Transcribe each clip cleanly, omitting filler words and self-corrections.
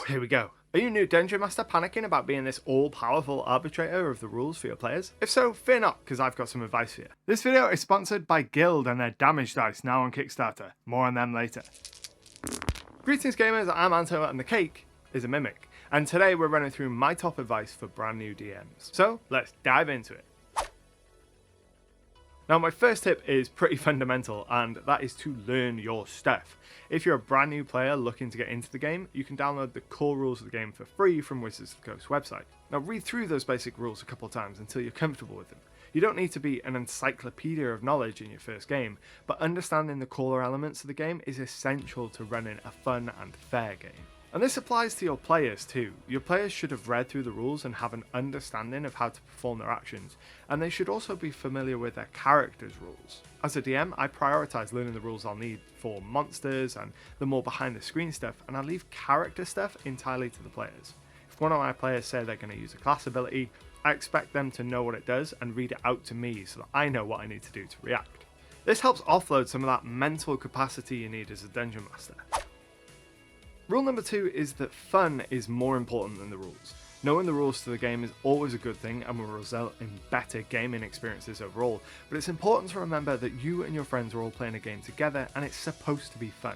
Here we go. Are you new Dungeon Master panicking about being this all-powerful arbitrator of the rules for your players? If so, fear not, because I've got some advice for you. This video is sponsored by Guild and their damage dice, now on Kickstarter. More on them later. Greetings gamers, I'm Anto and the cake is a mimic. And today we're running through my top advice for brand new DMs. So, let's dive into it. Now my first tip is pretty fundamental, and that is to learn your stuff. If you're a brand new player looking to get into the game, you can download the core rules of the game for free from Wizards of the Coast website. Now read through those basic rules a couple of times until you're comfortable with them. You don't need to be an encyclopedia of knowledge in your first game, but understanding the core elements of the game is essential to running a fun and fair game. And this applies to your players too. Your players should have read through the rules and have an understanding of how to perform their actions, and they should also be familiar with their characters' rules. As a DM, I prioritise learning the rules I'll need for monsters and the more behind the screen stuff, and I leave character stuff entirely to the players. If one of my players say they're going to use a class ability, I expect them to know what it does and read it out to me so that I know what I need to do to react. This helps offload some of that mental capacity you need as a dungeon master. Rule number 2 is that fun is more important than the rules. Knowing the rules to the game is always a good thing and will result in better gaming experiences overall, but it's important to remember that you and your friends are all playing a game together and it's supposed to be fun.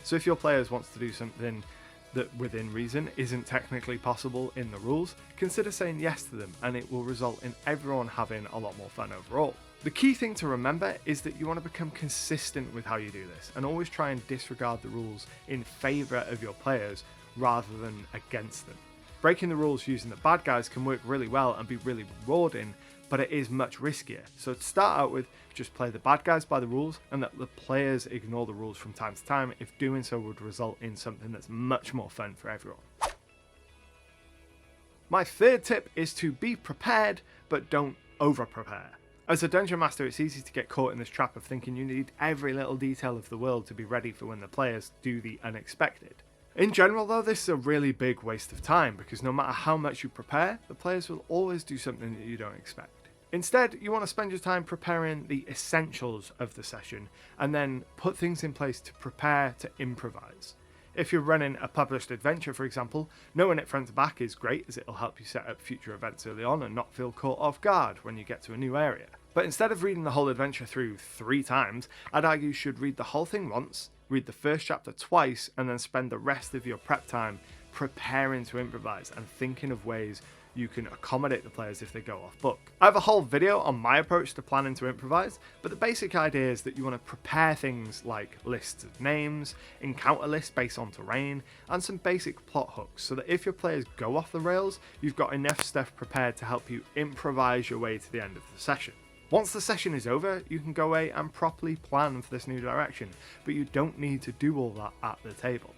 So if your players wants to do something that within reason isn't technically possible in the rules, consider saying yes to them and it will result in everyone having a lot more fun overall. The key thing to remember is that you want to become consistent with how you do this and always try and disregard the rules in favour of your players rather than against them. Breaking the rules using the bad guys can work really well and be really rewarding, but it is much riskier. So to start out with, just play the bad guys by the rules and let the players ignore the rules from time to time if doing so would result in something that's much more fun for everyone. My third tip is to be prepared, but don't over-prepare. As a dungeon master, it's easy to get caught in this trap of thinking you need every little detail of the world to be ready for when the players do the unexpected. In general though, this is a really big waste of time because no matter how much you prepare, the players will always do something that you don't expect. Instead, you want to spend your time preparing the essentials of the session and then put things in place to prepare to improvise. If you're running a published adventure, for example, knowing it front to back is great as it'll help you set up future events early on and not feel caught off guard when you get to a new area. But instead of reading the whole adventure through 3 times, I'd argue you should read the whole thing once, read the first chapter twice, and then spend the rest of your prep time preparing to improvise and thinking of ways you can accommodate the players if they go off book. I have a whole video on my approach to planning to improvise, but the basic idea is that you want to prepare things like lists of names, encounter lists based on terrain, and some basic plot hooks so that if your players go off the rails, you've got enough stuff prepared to help you improvise your way to the end of the session. Once the session is over, you can go away and properly plan for this new direction, but you don't need to do all that at the table.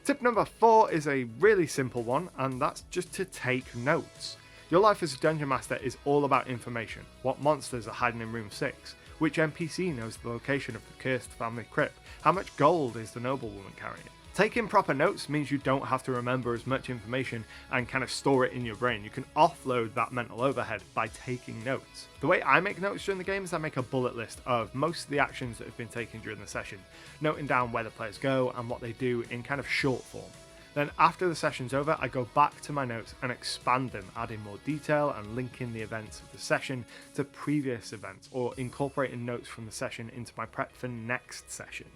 Tip number 4 is a really simple one, and that's just to take notes. Your life as a dungeon master is all about information. What monsters are hiding in room 6? Which NPC knows the location of the cursed family crypt? How much gold is the noblewoman carrying? Taking proper notes means you don't have to remember as much information and kind of store it in your brain. You can offload that mental overhead by taking notes. The way I make notes during the game is I make a bullet list of most of the actions that have been taken during the session, noting down where the players go and what they do in kind of short form. Then after the session's over, I go back to my notes and expand them, adding more detail and linking the events of the session to previous events or incorporating notes from the session into my prep for next session.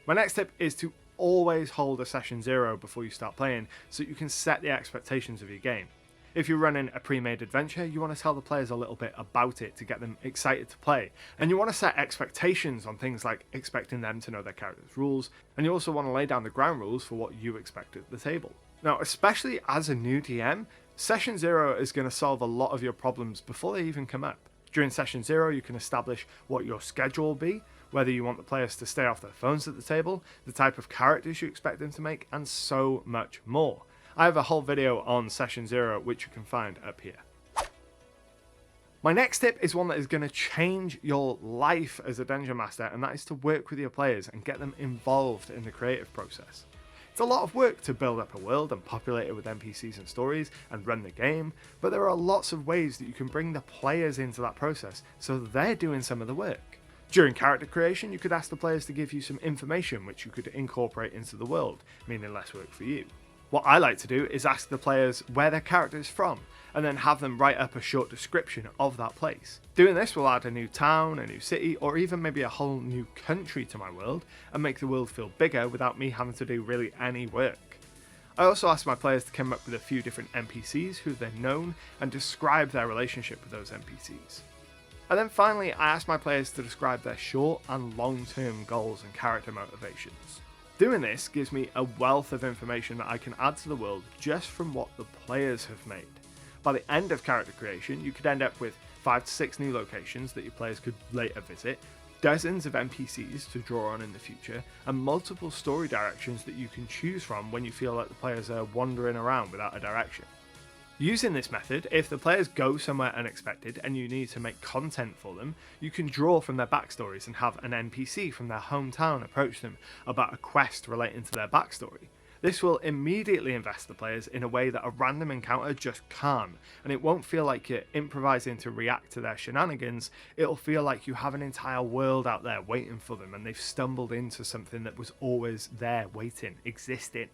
My next tip is to always hold a session 0 before you start playing so you can set the expectations of your game. If you're running a pre-made adventure, you want to tell the players a little bit about it to get them excited to play. And you want to set expectations on things like expecting them to know their character's rules, and you also want to lay down the ground rules for what you expect at the table. Now, especially as a new DM, session 0 is going to solve a lot of your problems before they even come up. During session 0, you can establish what your schedule will be, whether you want the players to stay off their phones at the table, the type of characters you expect them to make, and so much more. I have a whole video on session 0 which you can find up here. My next tip is one that is going to change your life as a dungeon master, and that is to work with your players and get them involved in the creative process. It's a lot of work to build up a world and populate it with NPCs and stories and run the game, but there are lots of ways that you can bring the players into that process so they're doing some of the work. During character creation, you could ask the players to give you some information which you could incorporate into the world, meaning less work for you. What I like to do is ask the players where their character is from, and then have them write up a short description of that place. Doing this will add a new town, a new city, or even maybe a whole new country to my world, and make the world feel bigger without me having to do really any work. I also ask my players to come up with a few different NPCs who they've known, and describe their relationship with those NPCs. And then finally, I ask my players to describe their short and long-term goals and character motivations. Doing this gives me a wealth of information that I can add to the world just from what the players have made. By the end of character creation, you could end up with 5 to 6 new locations that your players could later visit, dozens of NPCs to draw on in the future, and multiple story directions that you can choose from when you feel like the players are wandering around without a direction. Using this method, if the players go somewhere unexpected and you need to make content for them, you can draw from their backstories and have an NPC from their hometown approach them about a quest relating to their backstory. This will immediately invest the players in a way that a random encounter just can't, and it won't feel like you're improvising to react to their shenanigans. It'll feel like you have an entire world out there waiting for them, and they've stumbled into something that was always there, waiting, existing.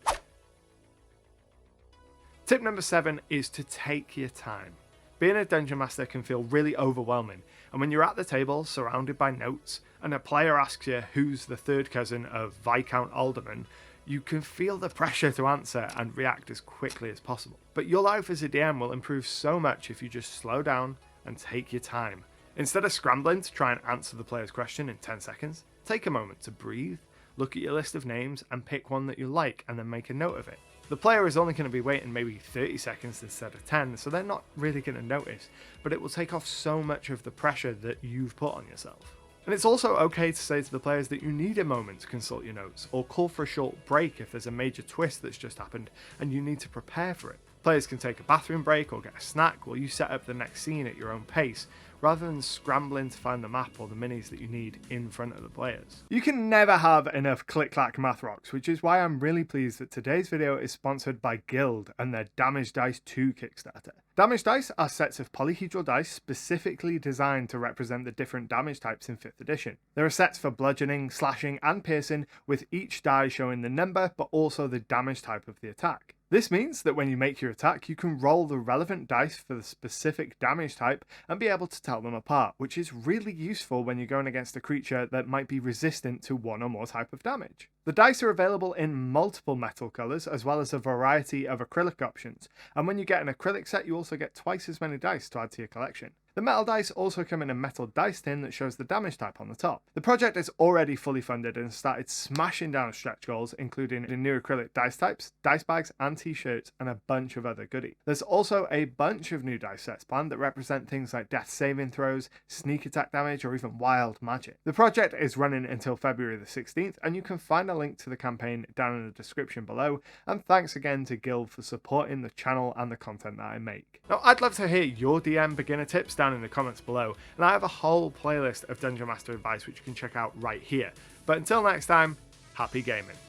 Tip number 7 is to take your time. Being a dungeon master can feel really overwhelming, and when you're at the table surrounded by notes and a player asks you who's the third cousin of Viscount Alderman, you can feel the pressure to answer and react as quickly as possible. But your life as a DM will improve so much if you just slow down and take your time. Instead of scrambling to try and answer the player's question in 10 seconds, take a moment to breathe, look at your list of names and pick one that you like and then make a note of it. The player is only going to be waiting maybe 30 seconds instead of 10, so they're not really going to notice, but it will take off so much of the pressure that you've put on yourself. And it's also okay to say to the players that you need a moment to consult your notes, or call for a short break if there's a major twist that's just happened and you need to prepare for it. Players can take a bathroom break or get a snack while you set up the next scene at your own pace, rather than scrambling to find the map or the minis that you need in front of the players. You can never have enough click-clack math rocks, which is why I'm really pleased that today's video is sponsored by Guild and their Damage Dice 2 Kickstarter. Damage dice are sets of polyhedral dice specifically designed to represent the different damage types in 5th edition. There are sets for bludgeoning, slashing and piercing, with each die showing the number but also the damage type of the attack. This means that when you make your attack, you can roll the relevant dice for the specific damage type and be able to tell them apart, which is really useful when you're going against a creature that might be resistant to one or more type of damage. The dice are available in multiple metal colours as well as a variety of acrylic options, and when you get an acrylic set you also get twice as many dice to add to your collection. The metal dice also come in a metal dice tin that shows the damage type on the top. The project is already fully funded and started smashing down stretch goals, including the new acrylic dice types, dice bags and t-shirts, and a bunch of other goodies. There's also a bunch of new dice sets planned that represent things like death saving throws, sneak attack damage, or even wild magic. The project is running until February the 16th, and you can find a link to the campaign down in the description below, and thanks again to Guild for supporting the channel and the content that I make. Now, I'd love to hear your DM beginner tips down in the comments below, and I have a whole playlist of Dungeon Master advice which you can check out right here. But until next time, happy gaming.